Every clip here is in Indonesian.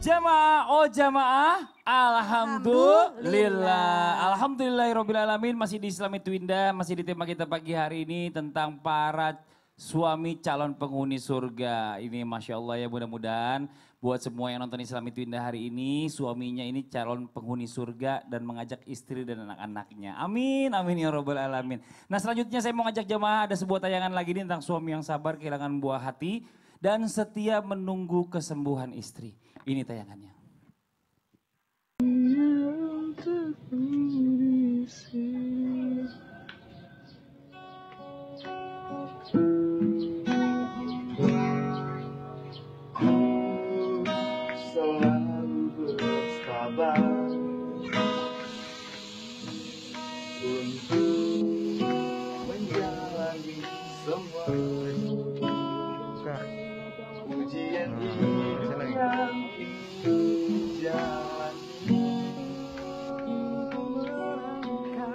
Jamaah, oh jamaah, alhamdulillah. Alhamdulillahirrabbilalamin, masih di Islami Twinda, masih di tema kita pagi hari ini tentang para suami calon penghuni surga. Ini Masya Allah ya, mudah-mudahan buat semua yang nonton Islami Twinda hari ini, suaminya ini calon penghuni surga dan mengajak istri dan anak-anaknya. Amin, amin ya rabbal alamin. Nah selanjutnya saya mau ngajak jamaah, ada sebuah tayangan lagi nih tentang suami yang sabar kehilangan buah hati dan setia menunggu kesembuhan istri. Ini tayangannya. Selalu bersabar untuk menjalani semua ujian hidup yang jalani.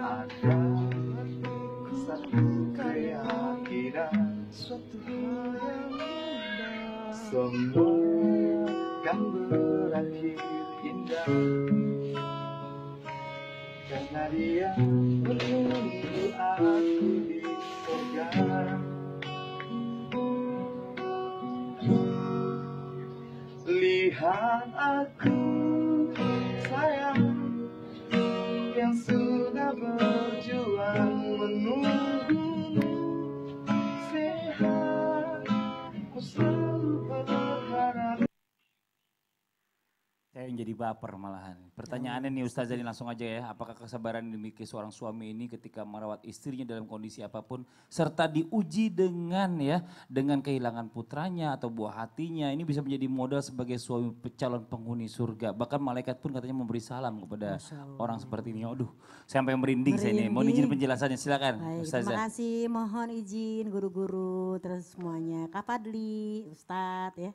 Ada satu keyakinan, suatu hal yang indah, semua kan berakhir indah, karena dia menunggu aku di surga. Lihat aku sayang yang sudah berjuang menunggumu sehat, ku selalu berharap. Saya yang jadi baper malahan. Pertanyaannya nih Ustazah ini langsung aja ya. Apakah kesabaran yang dimiliki seorang suami ini ketika merawat istrinya dalam kondisi apapun. Serta diuji dengan kehilangan putranya atau buah hatinya. Ini bisa menjadi modal sebagai suami calon penghuni surga. Bahkan malaikat pun katanya memberi salam kepada orang seperti ini. Aduh sampai merinding saya ini. Mohon izin penjelasannya, silakan Baik, Ustazah. terima kasih, mohon izin guru-guru terus semuanya. Kak Fadli, Ustadz ya.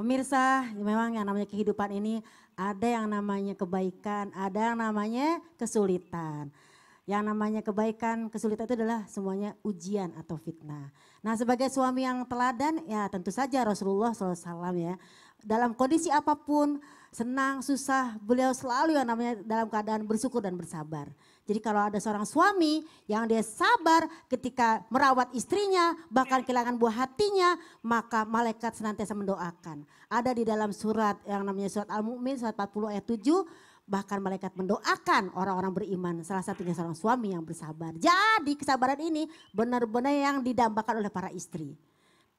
Pemirsa, memang yang namanya kehidupan ini ada yang namanya kebaikan, ada yang namanya kesulitan. Yang namanya kebaikan, kesulitan itu adalah semuanya ujian atau fitnah. Nah sebagai suami yang teladan ya tentu saja Rasulullah SAW ya. Dalam kondisi apapun, senang, susah, beliau selalu yang namanya dalam keadaan bersyukur dan bersabar. Jadi kalau ada seorang suami yang dia sabar ketika merawat istrinya, bahkan kehilangan buah hatinya, maka malaikat senantiasa mendoakan. Ada di dalam surat yang namanya surat Al-Mu'min, surat 40 ayat 7, bahkan malaikat mendoakan orang-orang beriman, salah satunya seorang suami yang bersabar. Jadi kesabaran ini benar-benar yang didambakan oleh para istri.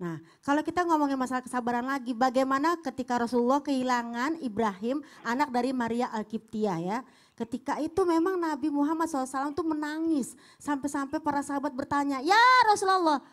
Nah kalau kita ngomongin masalah kesabaran lagi, bagaimana ketika Rasulullah kehilangan Ibrahim, anak dari Maria Al-Qibtiyah ya. Ketika itu memang Nabi Muhammad SAW tuh menangis. Sampai-sampai para sahabat bertanya, ya Rasulullah,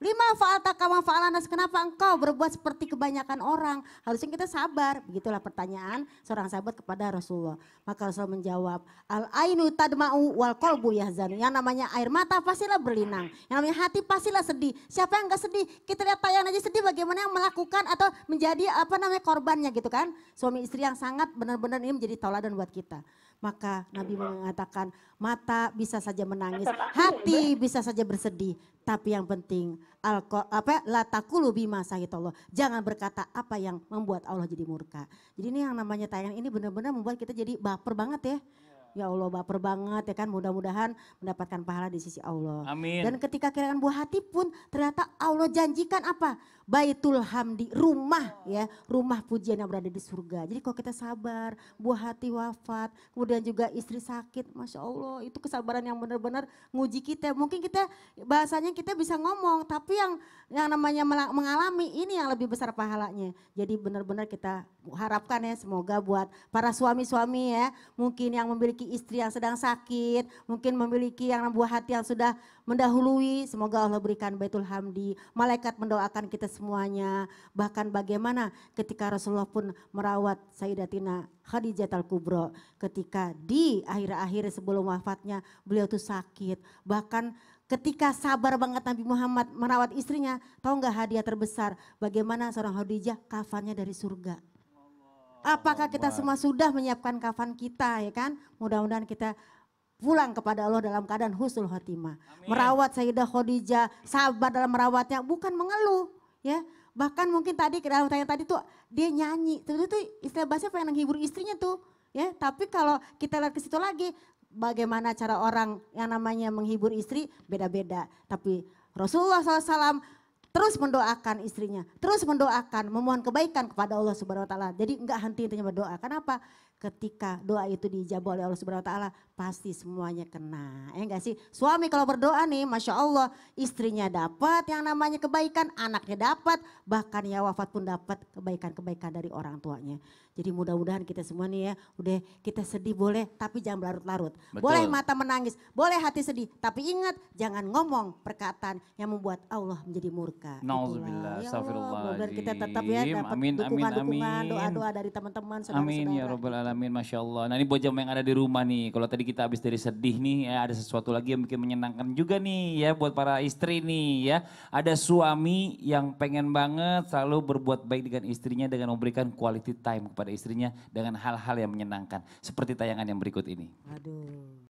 lima fa'alta kama fa'alanas, kenapa engkau berbuat seperti kebanyakan orang? Harusnya kita sabar. Begitulah pertanyaan seorang sahabat kepada Rasulullah. Maka Rasulullah menjawab, al-ainu tadma'u wal qalbu yahzanu. Yang namanya air mata pastilah berlinang. Yang namanya hati pastilah sedih. Siapa yang enggak sedih? Kita lihat tayangan aja sedih, bagaimana yang melakukan atau menjadi korbannya gitu kan. Suami istri yang sangat benar-benar ini menjadi tauladan buat kita. Maka Nabi mengatakan mata bisa saja menangis, hati bisa saja bersedih. Tapi yang penting la taqulu bima sahitallah. Jangan berkata apa yang membuat Allah jadi murka. Jadi ini yang namanya tayangan ini benar-benar membuat kita jadi baper banget ya. Ya Allah baper banget ya kan, mudah-mudahan mendapatkan pahala di sisi Allah. Amin. Dan ketika kehilangan buah hati pun ternyata Allah janjikan apa? Baitul Hamdi, rumah ya, rumah pujian yang berada di surga. Jadi kalau kita sabar, buah hati wafat, kemudian juga istri sakit, Masya Allah itu kesabaran yang benar-benar nguji kita. Mungkin kita bahasanya kita bisa ngomong, tapi yang namanya mengalami ini yang lebih besar pahalanya. Jadi benar-benar kita harapkan ya semoga buat para suami-suami ya, mungkin yang memiliki istri yang sedang sakit, mungkin memiliki yang buah hati yang sudah mendahului, semoga Allah berikan Baitul Hamdi, malaikat mendoakan kita semuanya. Bahkan bagaimana ketika Rasulullah pun merawat Sayyidatina Khadijah Al-Kubra, ketika di akhir-akhir sebelum wafatnya beliau tuh sakit, bahkan ketika sabar banget Nabi Muhammad merawat istrinya, tahu nggak hadiah terbesar bagaimana seorang Khadijah kafannya dari surga. Apakah kita semua sudah menyiapkan kafan kita ya kan? Mudah-mudahan kita pulang kepada Allah dalam keadaan husnul khotimah. Merawat Sayyidah Khadijah, sabar dalam merawatnya, bukan mengeluh ya. Bahkan mungkin tadi dalam tanya tadi tuh dia nyanyi. Terus tuh istilah bahasa pengen menghibur istrinya tuh. Ya, tapi kalau kita lihat ke situ lagi, bagaimana cara orang yang namanya menghibur istri beda-beda. Tapi Rasulullah SAW terus mendoakan istrinya, terus mendoakan, memohon kebaikan kepada Allah Subhanahu Wa Taala. Jadi enggak henti-hentinya berdoa. Kenapa? Ketika doa itu dijawab oleh Allah Subhanahu Wa Taala, pasti semuanya kena. Enggak sih? Suami kalau berdoa nih, masya Allah, istrinya dapat yang namanya kebaikan, anaknya dapat, bahkan ya wafat pun dapat kebaikan-kebaikan dari orang tuanya. Jadi mudah-mudahan kita semua nih ya, udah kita sedih boleh, tapi jangan berlarut-larut. Boleh mata menangis, boleh hati sedih, tapi ingat jangan ngomong perkataan yang membuat Allah menjadi murka. Nauzubillah, Ya Allah, mudah-mudahan kita tetap ya astagfirullahaladzim. dapat Amin, amin, dukungan-dukungan, amin. doa-doa dari teman-teman, Amin saudara-saudara. ya robbal alamin, masya Allah. Nah ini buat jamaah yang ada di rumah nih, kalau tadi kita habis dari sedih nih, ya ada sesuatu lagi yang bikin menyenangkan juga nih ya buat para istri nih ya. Ada suami yang pengen banget selalu berbuat baik dengan istrinya dengan memberikan quality time kepada istrinya dengan hal-hal yang menyenangkan. Seperti tayangan yang berikut ini. Aduh.